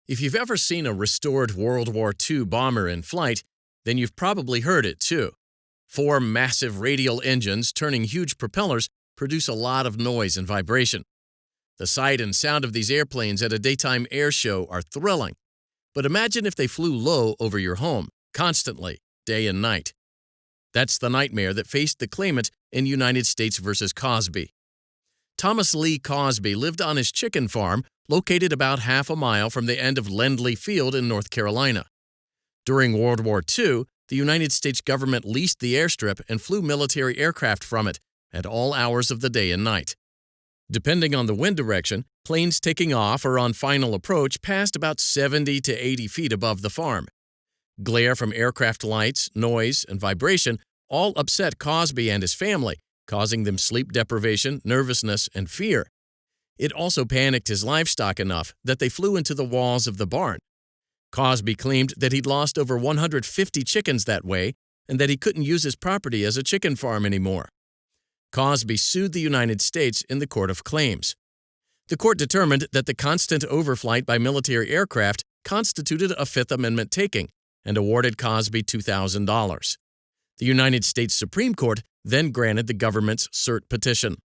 If you've ever seen a restored World War II bomber in flight, then you've probably heard it too. Four massive radial engines turning huge propellers produce a lot of noise and vibration. The sight and sound of these airplanes at a daytime air show are thrilling. But imagine if they flew low over your home, constantly, day and night. That's the nightmare that faced the claimant in United States v. Causby. Thomas Lee Causby lived on his chicken farm located about half a mile from the end of Lindley Field in North Carolina. During World War II, the United States government leased the airstrip and flew military aircraft from it at all hours of the day and night. Depending on the wind direction, planes taking off or on final approach passed about 70 to 80 feet above the farm. Glare from aircraft lights, noise, and vibration all upset Causby and his family, causing them sleep deprivation, nervousness, and fear. It also panicked his livestock enough that they flew into the walls of the barn. Causby claimed that he'd lost over 150 chickens that way and that he couldn't use his property as a chicken farm anymore. Causby sued the United States in the Court of Claims. The court determined that the constant overflight by military aircraft constituted a Fifth Amendment taking and awarded Causby $2,000. The United States Supreme Court then granted the government's cert petition.